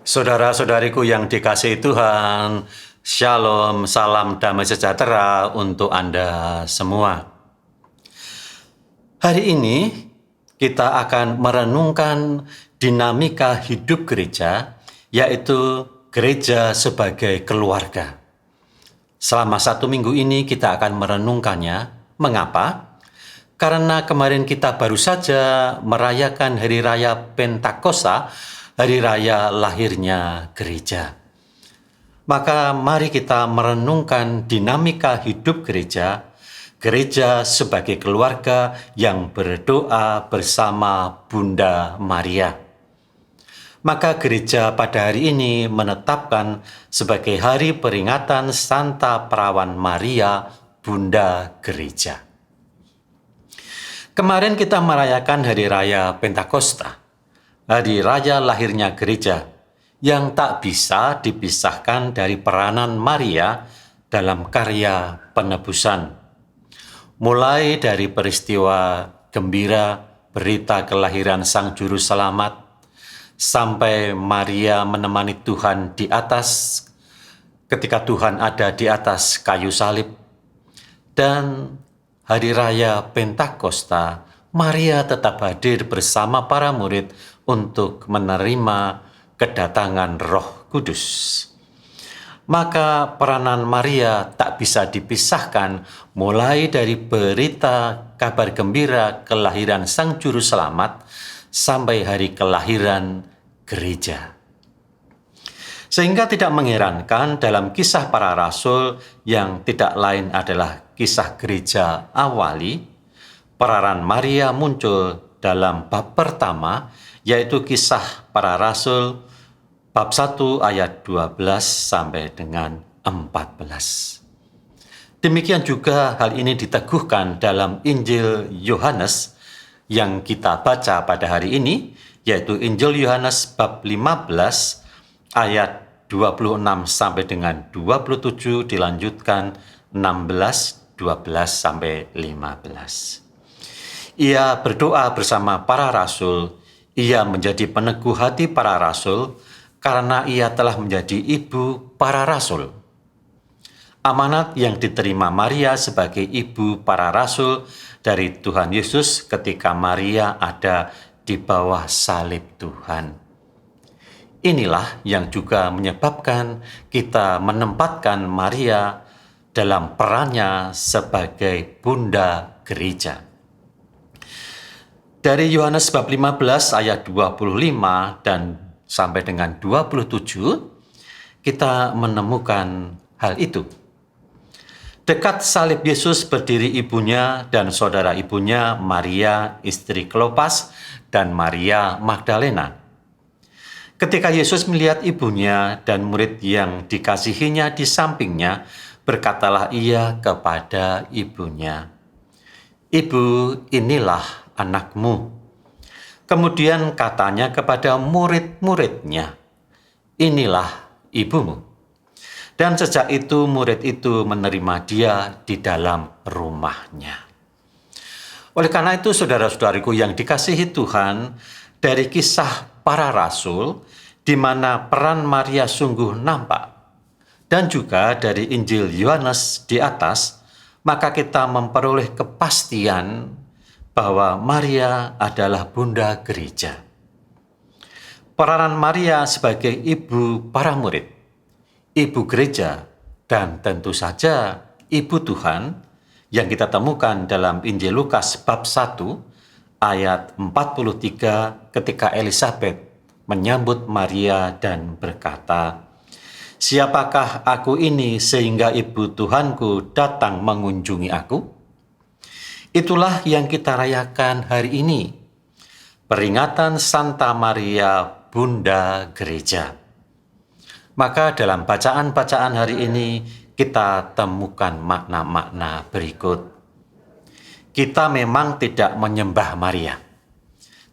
Saudara-saudariku yang dikasihi Tuhan, Shalom, salam damai sejahtera untuk Anda semua. Hari ini kita akan merenungkan dinamika hidup gereja, yaitu gereja sebagai keluarga. Selama 1 minggu ini kita akan merenungkannya. Mengapa? Karena kemarin kita baru saja merayakan Hari Raya Pentakosta, Hari Raya lahirnya gereja. Maka mari kita merenungkan dinamika hidup gereja, gereja sebagai keluarga yang berdoa bersama Bunda Maria. Maka gereja pada hari ini menetapkan sebagai hari peringatan Santa Perawan Maria, Bunda Gereja. Kemarin kita merayakan Hari Raya Pentakosta, Hari Raya lahirnya gereja, yang tak bisa dipisahkan dari peranan Maria dalam karya penebusan. Mulai dari peristiwa gembira berita kelahiran Sang Juru Selamat, sampai Maria menemani Tuhan di atas, ketika Tuhan ada di atas kayu salib, dan Hari Raya Pentakosta, Maria tetap hadir bersama para murid untuk menerima kedatangan Roh Kudus. Maka peranan Maria tak bisa dipisahkan, mulai dari berita kabar gembira kelahiran Sang Juru Selamat sampai hari kelahiran gereja. Sehingga tidak mengherankan dalam kisah para rasul yang tidak lain adalah kisah gereja awali, peranan Maria muncul dalam bab pertama, yaitu kisah para rasul bab 1 ayat 12 sampai dengan 14. Demikian juga hal ini diteguhkan dalam Injil Yohanes yang kita baca pada hari ini, yaitu Injil Yohanes bab 15 ayat 26 sampai dengan 27, dilanjutkan 16, 12 sampai 15. Ia berdoa bersama para rasul. Ia menjadi peneguh hati para rasul karena ia telah menjadi ibu para rasul. Amanat yang diterima Maria sebagai ibu para rasul dari Tuhan Yesus ketika Maria ada di bawah salib Tuhan. Inilah yang juga menyebabkan kita menempatkan Maria dalam perannya sebagai Bunda Gereja. Dari Yohanes bab 15 ayat 25 dan sampai dengan 27, kita menemukan hal itu. Dekat salib Yesus berdiri ibunya dan saudara ibunya, Maria istri Klopas dan Maria Magdalena. Ketika Yesus melihat ibunya dan murid yang dikasihinya di sampingnya, berkatalah ia kepada ibunya, "Ibu, inilah anakmu." Kemudian katanya kepada murid-muridnya, "Inilah ibumu." Dan sejak itu murid itu menerima dia di dalam rumahnya. Oleh karena itu, saudara-saudariku yang dikasihi Tuhan, dari kisah para rasul, di mana peran Maria sungguh nampak, dan juga dari Injil Yohanes di atas, maka kita memperoleh kepastian bahwa Maria adalah Bunda Gereja. Peranan Maria sebagai ibu para murid, ibu gereja, dan tentu saja ibu Tuhan yang kita temukan dalam Injil Lukas bab 1 ayat 43 ketika Elisabet menyambut Maria dan berkata, "Siapakah aku ini sehingga ibu Tuhanku datang mengunjungi aku?" Itulah yang kita rayakan hari ini, peringatan Santa Maria Bunda Gereja. Maka dalam bacaan-bacaan hari ini kita temukan makna-makna berikut. Kita memang tidak menyembah Maria,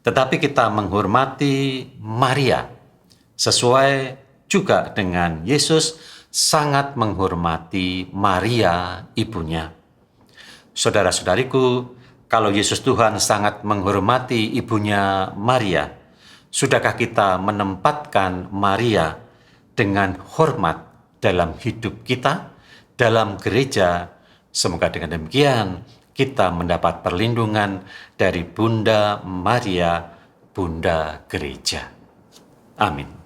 tetapi kita menghormati Maria, sesuai juga dengan Yesus sangat menghormati Maria ibunya. Saudara-saudariku, kalau Yesus Tuhan sangat menghormati ibunya Maria, Sudahkah kita menempatkan Maria dengan hormat dalam hidup kita, dalam gereja? Semoga dengan demikian kita mendapat perlindungan dari Bunda Maria, Bunda Gereja. Amin.